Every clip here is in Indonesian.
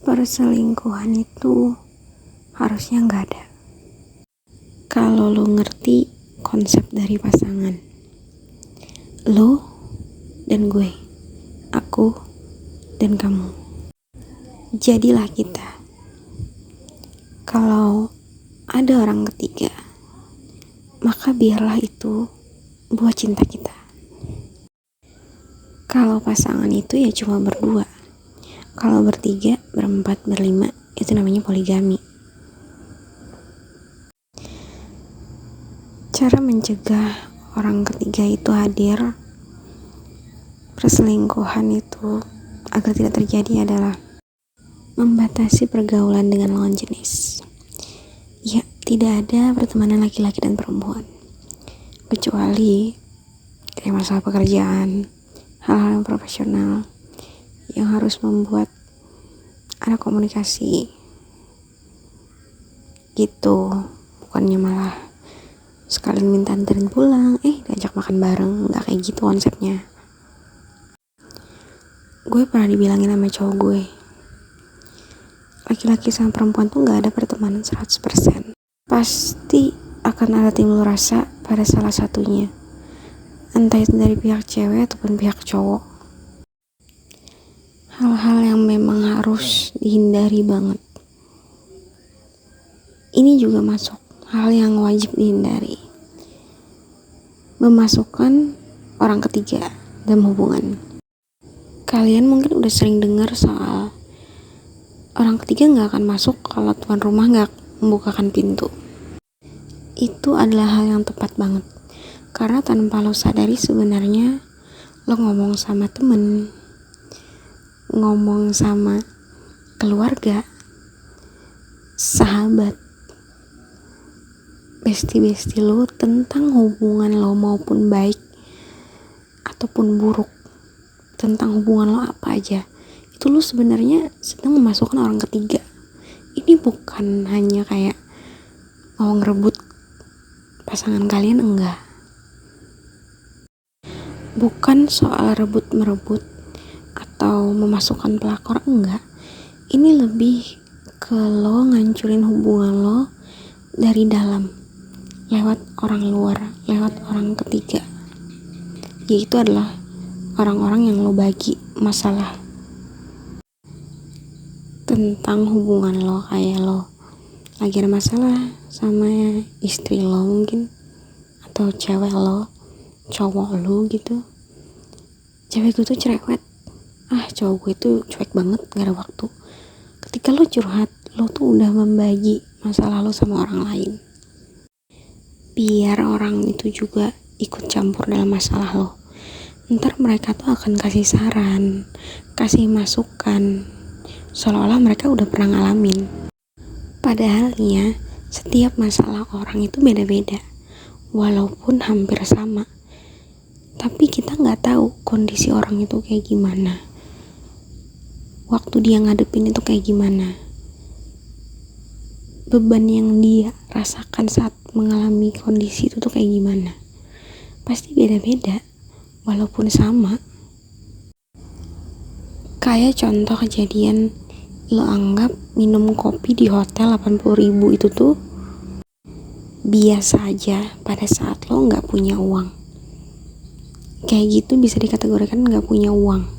Perselingkuhan itu harusnya nggak ada. Kalau lo ngerti konsep dari pasangan, lo dan gue, aku dan kamu, jadilah kita. Kalau ada orang ketiga, maka biarlah itu buat cinta kita. Kalau pasangan itu ya cuma berdua. Kalau bertiga, berempat, berlima, itu namanya poligami. Cara mencegah orang ketiga itu hadir, perselingkuhan itu agar tidak terjadi adalah membatasi pergaulan dengan lawan jenis. Ya, tidak ada pertemanan laki-laki dan perempuan, kecuali kayak masalah pekerjaan, hal-hal yang profesional yang harus membuat ada komunikasi gitu. Bukannya malah sekalian minta anterin pulang, diajak makan bareng. Nggak kayak gitu konsepnya. Gue pernah dibilangin sama cowok gue, laki-laki sama perempuan tuh gak ada pertemanan 100%. Pasti akan ada timbul rasa pada salah satunya, entah itu dari pihak cewek ataupun pihak cowok. Hal-hal yang memang harus dihindari banget. Ini juga masuk hal yang wajib dihindari, memasukkan orang ketiga dalam hubungan. Kalian mungkin udah sering dengar soal orang ketiga gak akan masuk kalau tuan rumah gak membukakan pintu. Itu adalah hal yang tepat banget, karena tanpa lo sadari sebenarnya lo ngomong sama temen, ngomong sama keluarga, sahabat, besti-besti lo tentang hubungan lo maupun baik ataupun buruk, tentang hubungan lo apa aja, itu lo sebenarnya sedang memasukkan orang ketiga. Ini bukan hanya kayak mau ngerebut pasangan kalian, enggak. Bukan soal rebut-merebut atau memasukkan pelakor, enggak. Ini lebih ke lo ngancurin hubungan lo dari dalam, lewat orang luar, lewat orang ketiga, yaitu adalah orang-orang yang lo bagi masalah tentang hubungan lo. Kayak lo lagi ada masalah sama istri lo mungkin, atau cewek lo, cowok lo gitu. Cewek gue tuh cerewet, cowok gue tuh cuek banget, gak ada waktu. Ketika lo curhat, lo tuh udah membagi masalah lo sama orang lain, biar orang itu juga ikut campur dalam masalah lo. Ntar mereka tuh akan kasih saran, kasih masukan, seolah-olah mereka udah pernah ngalamin. Padahalnya setiap masalah orang itu beda-beda, walaupun hampir sama, tapi kita gak tahu kondisi orang itu kayak gimana, waktu dia ngadepin itu kayak gimana, beban yang dia rasakan saat mengalami kondisi itu tuh kayak gimana. Pasti beda-beda walaupun sama. Kayak contoh kejadian, lo anggap minum kopi di hotel 80.000 itu tuh biasa aja pada saat lo gak punya uang. Kayak gitu bisa dikategorikan gak punya uang.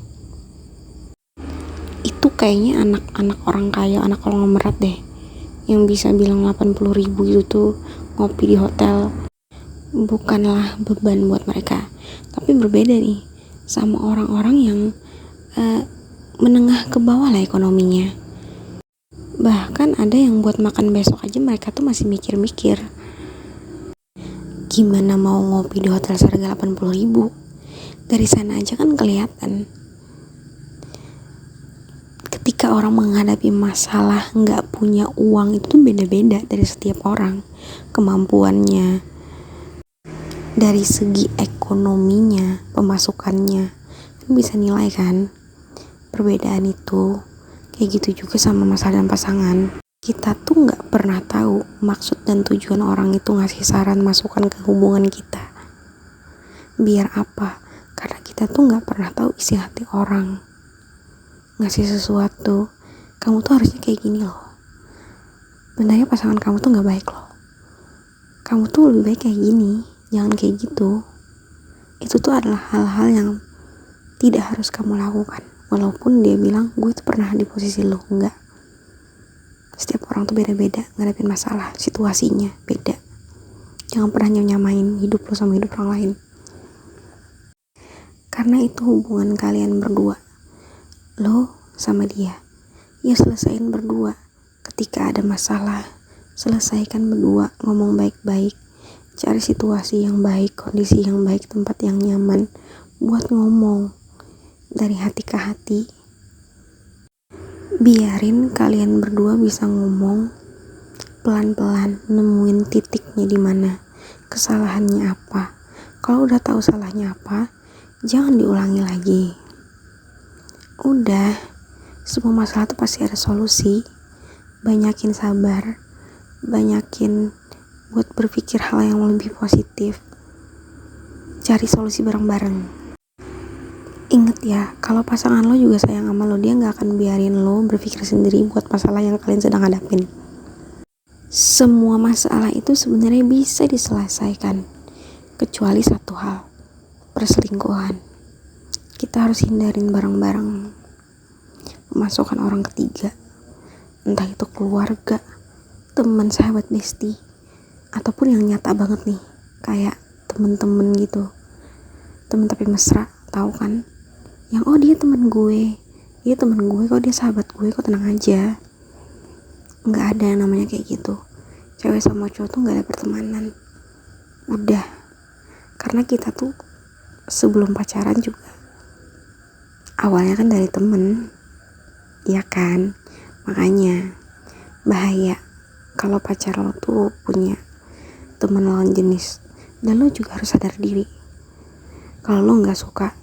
Itu kayaknya anak-anak orang kaya, anak konglomerat deh, yang bisa bilang 80.000 itu tuh ngopi di hotel bukanlah beban buat mereka. Tapi berbeda nih sama orang-orang yang menengah ke bawah lah ekonominya. Bahkan ada yang buat makan besok aja mereka tuh masih mikir-mikir. Gimana mau ngopi di hotel seharga 80.000? Dari sana aja kan kelihatan. Ketika orang menghadapi masalah nggak punya uang itu tuh beda-beda dari setiap orang. Kemampuannya, dari segi ekonominya, pemasukannya, kan bisa nilai kan perbedaan itu. Kayak gitu juga sama masalah dan pasangan. Kita tuh nggak pernah tahu maksud dan tujuan orang itu ngasih saran masukan ke hubungan kita. Biar apa? Karena kita tuh nggak pernah tahu isi hati orang. Ngasih sesuatu, kamu tuh harusnya kayak gini loh. Benarnya pasangan kamu tuh nggak baik loh. Kamu tuh lebih baik kayak gini, jangan kayak gitu. Itu tuh adalah hal-hal yang tidak harus kamu lakukan. Walaupun dia bilang gue tuh pernah di posisi lo, enggak. Setiap orang tuh beda-beda ngadepin masalah, situasinya beda. Jangan pernah nyamain hidup lo sama hidup orang lain. Karena itu hubungan kalian berdua, lo sama dia. Ya selesaiin berdua. Ketika ada masalah, selesaikan berdua, ngomong baik-baik. Cari situasi yang baik, kondisi yang baik, tempat yang nyaman buat ngomong dari hati ke hati. Biarin kalian berdua bisa ngomong pelan-pelan, nemuin titiknya di mana, kesalahannya apa. Kalau udah tahu salahnya apa, jangan diulangi lagi. Udah, semua masalah tuh pasti ada solusi. Banyakin sabar, banyakin buat berpikir hal yang lebih positif. Cari solusi bareng-bareng. Ingat ya, kalau pasangan lo juga sayang sama lo, dia gak akan biarin lo berpikir sendiri buat masalah yang kalian sedang hadapin. Semua masalah itu sebenarnya bisa diselesaikan, kecuali satu hal, perselingkuhan. Kita harus hindarin bareng-bareng memasukkan orang ketiga, entah itu keluarga, teman, sahabat, bestie, ataupun yang nyata banget nih, kayak temen-temen gitu, temen tapi mesra, tahu kan? Yang dia temen gue, kok dia sahabat gue, kok tenang aja. Nggak ada yang namanya kayak gitu. Cewek sama cowok tuh nggak ada pertemanan. Udah, karena kita tuh sebelum pacaran juga awalnya kan dari temen, ya kan? Makanya bahaya kalau pacar lo tuh punya temen lawan jenis. Dan lo juga harus sadar diri, kalau lo nggak suka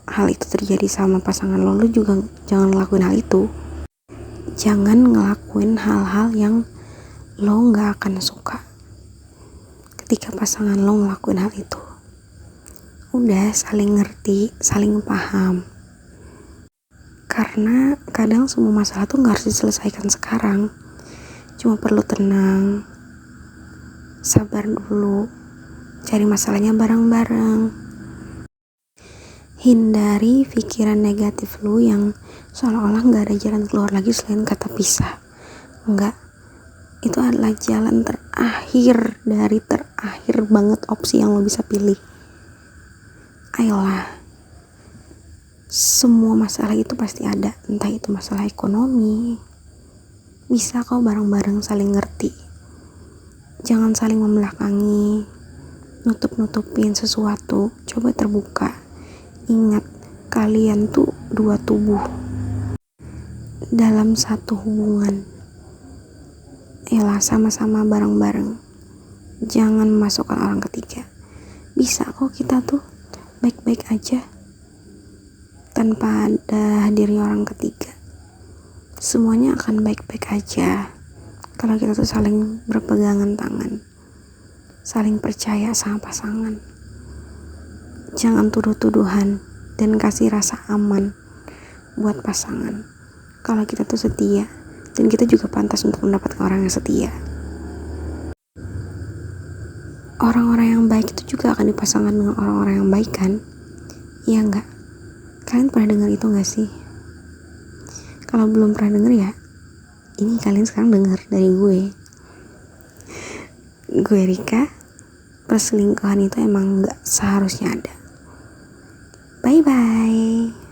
hal itu terjadi sama pasangan lo juga jangan ngelakuin hal itu. Jangan ngelakuin hal-hal yang lo nggak akan suka ketika pasangan lo ngelakuin hal itu. Udah, saling ngerti, saling paham. Karena kadang semua masalah tuh nggak harus diselesaikan sekarang. Cuma perlu tenang, sabar dulu, cari masalahnya bareng-bareng. Hindari pikiran negatif lu yang seolah-olah gak ada jalan keluar lagi selain kata pisah. Enggak, itu adalah jalan terakhir dari terakhir banget opsi yang lo bisa pilih. Ayolah, semua masalah itu pasti ada, entah itu masalah ekonomi. Bisa kau bareng-bareng saling ngerti. Jangan saling membelakangi, nutup-nutupin sesuatu, coba terbuka. Ingat, kalian tuh dua tubuh dalam satu hubungan. Ayolah, sama-sama bareng-bareng. Jangan memasukkan orang ketiga. Bisa kok kita tuh baik-baik aja tanpa ada hadirnya orang ketiga. Semuanya akan baik-baik aja kalau kita tuh saling berpegangan tangan, saling percaya sama pasangan. Jangan tuduh-tuduhan dan kasih rasa aman buat pasangan. Kalau kita tuh setia, dan kita juga pantas untuk mendapatkan orang yang setia. Orang-orang yang baik itu juga akan dipasangkan dengan orang-orang yang baik kan? Iya enggak? Kalian pernah dengar itu gak sih? Kalau belum pernah dengar ya, ini kalian sekarang dengar dari gue. Gue Rika. Perselingkuhan itu emang gak seharusnya ada. Bye-bye.